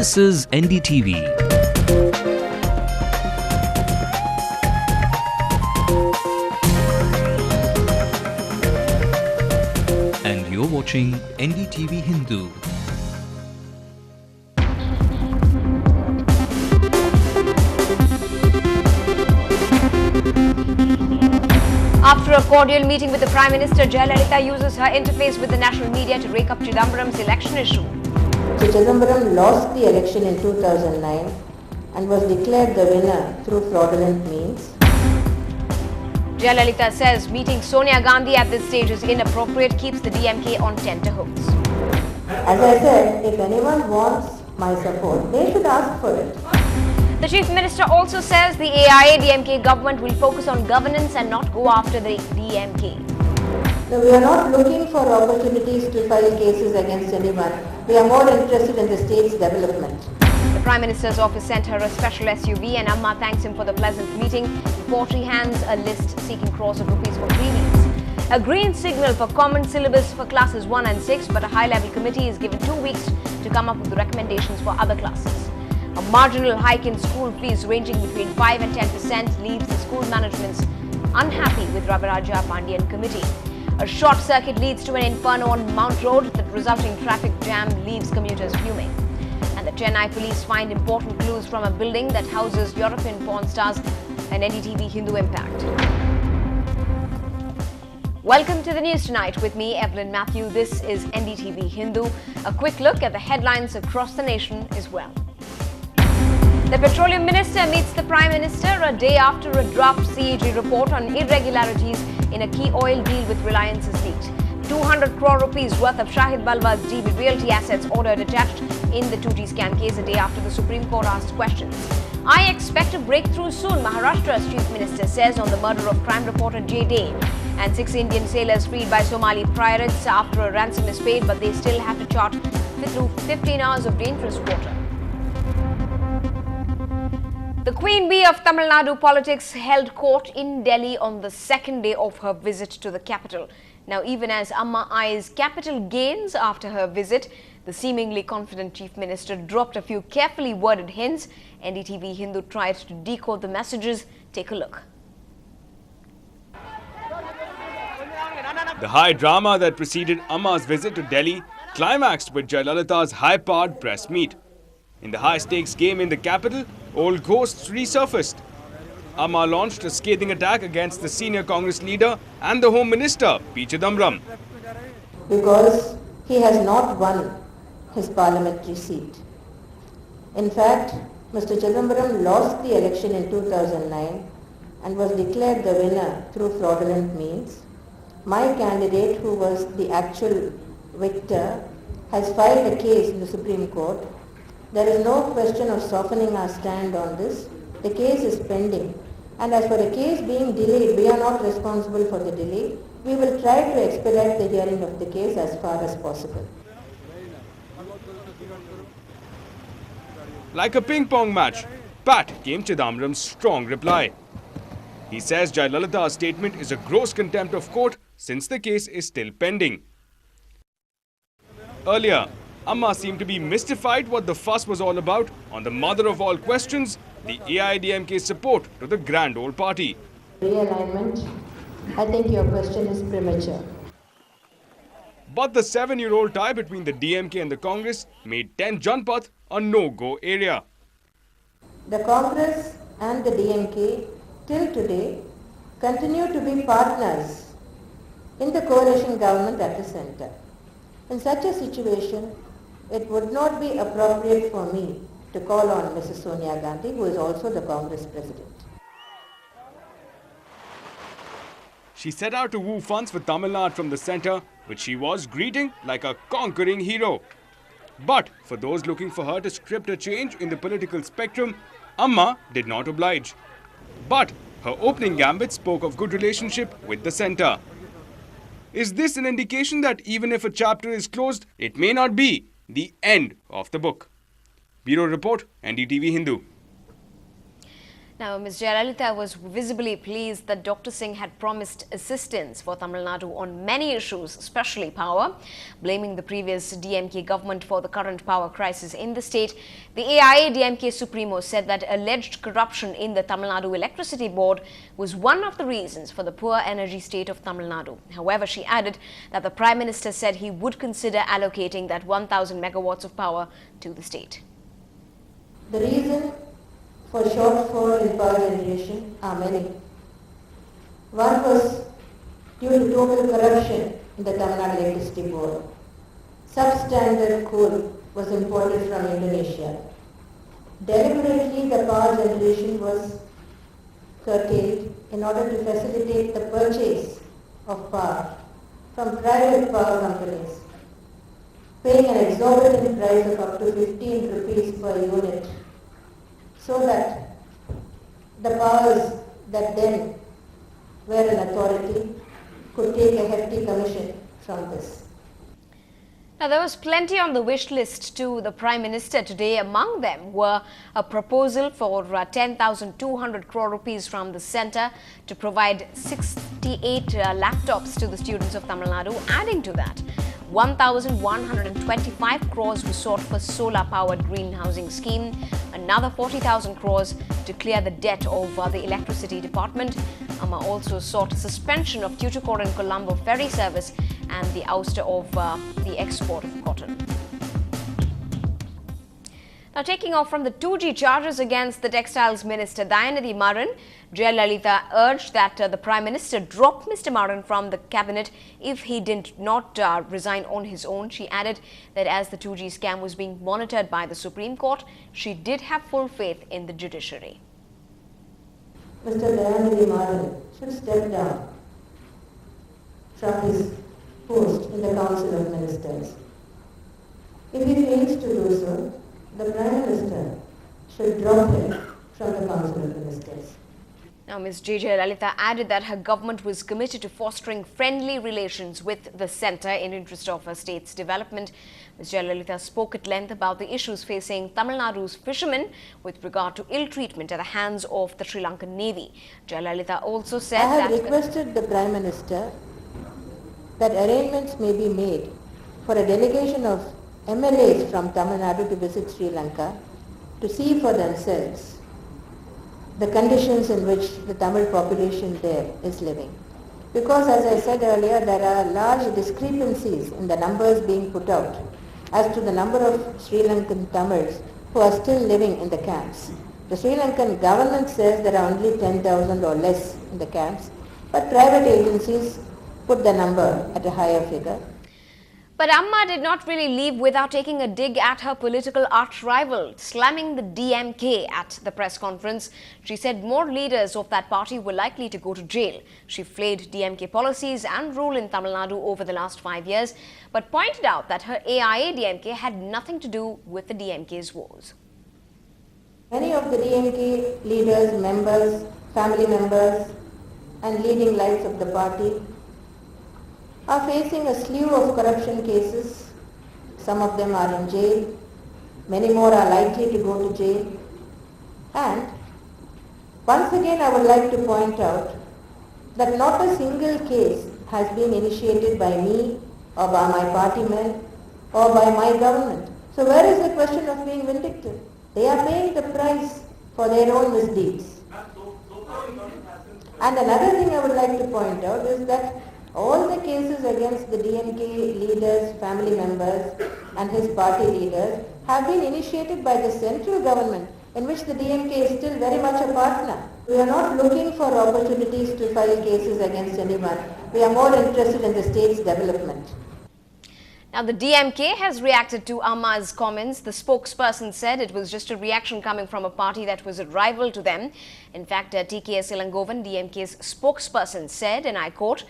This is NDTV. And you're watching NDTV Hindu. After a cordial meeting with the Prime Minister, Jayalalitha uses her interface with the national media to rake up Chidambaram's election issue. Chidambaram lost the election in 2009 and was declared the winner through fraudulent means. Jayalalitha says meeting Sonia Gandhi at this stage is inappropriate, keeps the DMK on tenterhooks. As I said, if anyone wants my support, they should ask for it. The Chief Minister also says the AIA-DMK government will focus on governance and not go after the DMK. No, we are not looking for opportunities to file cases against anyone. We are more interested in the state's development. The Prime Minister's office sent her a special SUV and Amma thanks him for the pleasant meeting before she hands a list seeking crores of rupees for freebies. A green signal for common syllabus for classes 1 and 6, but a high-level committee is given 2 weeks to come up with the recommendations for other classes. A marginal hike in school fees ranging between 5 and 10% leaves the school managements unhappy with Ravaraja Pandian committee. A short circuit leads to an inferno on Mount Road. The resulting traffic jam leaves commuters fuming. And the Chennai police find important clues from a building that houses European porn stars. An NDTV Hindu impact. Welcome to the news tonight with me, Evelyn Matthew. This is NDTV Hindu. A quick look at the headlines across the nation as well. The Petroleum Minister meets the Prime Minister a day after a draft CAG report on irregularities in a key oil deal with Reliance is leaked. 200 crore rupees worth of Shahid Balwa's DB Realty assets ordered attached in the 2G scam case a day after the Supreme Court asked questions. I expect a breakthrough soon, Maharashtra's Chief Minister says on the murder of crime reporter J. Day. And 6 Indian sailors freed by Somali pirates after a ransom is paid, but they still have to chart through 15 hours of dangerous water. The Queen Bee of Tamil Nadu politics held court in Delhi on the second day of her visit to the capital. Now, even as Amma eyes capital gains after her visit, the seemingly confident Chief Minister dropped a few carefully worded hints. NDTV Hindu tried to decode the messages. Take a look. The high drama that preceded Amma's visit to Delhi climaxed with Jayalalitha's high-powered press meet. In the high-stakes game in the capital, old ghosts resurfaced. Amma launched a scathing attack against the senior Congress leader and the Home Minister, P. Chidambaram. Because he has not won his parliamentary seat. In fact, Mr. Chidambaram lost the election in 2009 and was declared the winner through fraudulent means. My candidate, who was the actual victor, has filed a case in the Supreme Court. There is no question of softening our stand on this. The case is pending. And as for the case being delayed, we are not responsible for the delay. We will try to expedite the hearing of the case as far as possible. Like a ping-pong match, pat came Chidambaram's strong reply. He says Jayalalitha's statement is a gross contempt of court since the case is still pending. Earlier, Amma seemed to be mystified what the fuss was all about on the mother of all questions, the AIA-DMK support to the grand old party. Realignment, I think your question is premature. But the 7-year-old tie between the DMK and the Congress made 10 Janpath a no-go area. The Congress and the DMK till today continue to be partners in the coalition government at the centre. In such a situation, it would not be appropriate for me to call on Mrs. Sonia Gandhi, who is also the Congress president. She set out to woo funds for Tamil Nadu from the centre, which she was greeting like a conquering hero. But for those looking for her to script a change in the political spectrum, Amma did not oblige. But her opening gambit spoke of good relationship with the centre. Is this an indication that even if a chapter is closed, it may not be the end of the book? Bureau Report, NDTV Hindu. Now, Ms. Jayalalitha was visibly pleased that Dr. Singh had promised assistance for Tamil Nadu on many issues, especially power. Blaming the previous DMK government for the current power crisis in the state, the AIA-DMK Supremo said that alleged corruption in the Tamil Nadu Electricity Board was one of the reasons for the poor energy state of Tamil Nadu. However, she added that the Prime Minister said he would consider allocating that 1,000 megawatts of power to the state. The reason for shortfall in power generation are many. One was due to total corruption in the Tamil Nadu Electricity Board. Substandard coal was imported from Indonesia. Deliberately, the power generation was curtailed in order to facilitate the purchase of power from private power companies, paying an exorbitant price of up to 15 rupees per unit, so that the powers that then were in authority could take a hefty commission from this. Now, there was plenty on the wish list to the Prime Minister today. Among them were a proposal for 10,200 crore rupees from the centre to provide 68 laptops to the students of Tamil Nadu. Adding to that, 1,125 crores was sought for solar-powered green housing scheme, another 40,000 crores to clear the debt of the electricity department. Amma also sought suspension of Tuticorin Colombo ferry service and the ouster of the export of cotton. Now, taking off from the 2G charges against the Textiles Minister Dayanidhi Maran, Jayalalitha urged that the Prime Minister drop Mr. Maran from the cabinet if he did not resign on his own. She added that as the 2G scam was being monitored by the Supreme Court, she did have full faith in the judiciary. Mr. Dayanidhi Maran should step down from his post in the Council of Ministers. If he fails to do so, the Prime Minister should drop him from the Council of Ministers. Now, Ms. Jayalalitha added that her government was committed to fostering friendly relations with the centre in interest of her state's development. Ms. Jayalalitha spoke at length about the issues facing Tamil Nadu's fishermen with regard to ill treatment at the hands of the Sri Lankan Navy. Jayalalitha also said I have that requested the Prime Minister that arrangements may be made for a delegation of MLAs from Tamil Nadu to visit Sri Lanka to see for themselves the conditions in which the Tamil population there is living. Because as I said earlier, there are large discrepancies in the numbers being put out as to the number of Sri Lankan Tamils who are still living in the camps. The Sri Lankan government says there are only 10,000 or less in the camps, but private agencies put the number at a higher figure. But Amma did not really leave without taking a dig at her political arch-rival, slamming the DMK at the press conference. She said more leaders of that party were likely to go to jail. She flayed DMK policies and rule in Tamil Nadu over the last 5 years, but pointed out that her AIA-DMK had nothing to do with the DMK's woes. Many of the DMK leaders, members, family members and leading lights of the party are facing a slew of corruption cases. Some of them are in jail. Many more are likely to go to jail. And once again I would like to point out that not a single case has been initiated by me or by my party men or by my government. So where is the question of being vindictive? They are paying the price for their own misdeeds. And another thing I would like to point out is that all the cases against the DMK leaders, family members and his party leaders have been initiated by the central government, in which the DMK is still very much a partner. We are not looking for opportunities to file cases against anyone. We are more interested in the state's development. Now, the DMK has reacted to Amma's comments. The spokesperson said it was just a reaction coming from a party that was a rival to them. In fact, TKS Ilangovan, DMK's spokesperson, said, and I quote,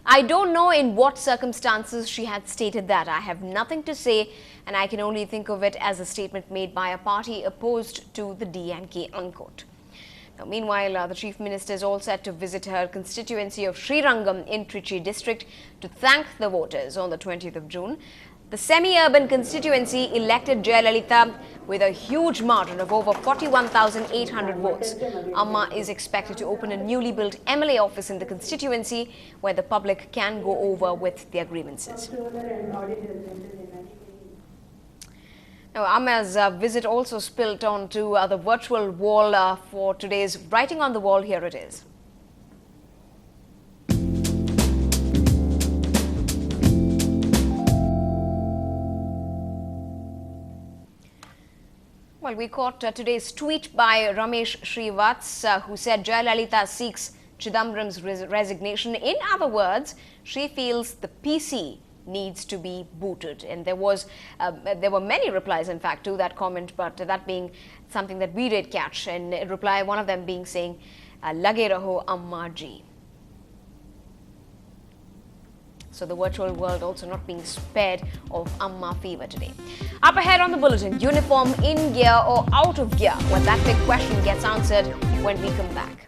"I don't know in what circumstances she had stated that. I have nothing to say, and I can only think of it as a statement made by a party opposed to the DMK," unquote. Now, meanwhile, the Chief Minister is all set to visit her constituency of Srirangam in Trichy district to thank the voters on the 20th of June. The semi-urban constituency elected Jayalalitha with a huge margin of over 41,800 votes. Amma is expected to open a newly built MLA office in the constituency where the public can go over with their grievances. Now, Amma's visit also spilled onto the virtual wall for today's Writing on the Wall. Here it is. Well, we caught today's tweet by Ramesh Shrivats, who said Jayalalitha seeks Chidambaram's resignation. In other words, she feels the PC needs to be booted. And there were many replies, in fact, to that comment, but that being something that we did catch. And in reply, one of them being saying, Lage raho Amma ji. So the virtual world also not being spared of Amma fever today. Up ahead on the bulletin, uniform in gear or out of gear? Well, that big question gets answered when we come back.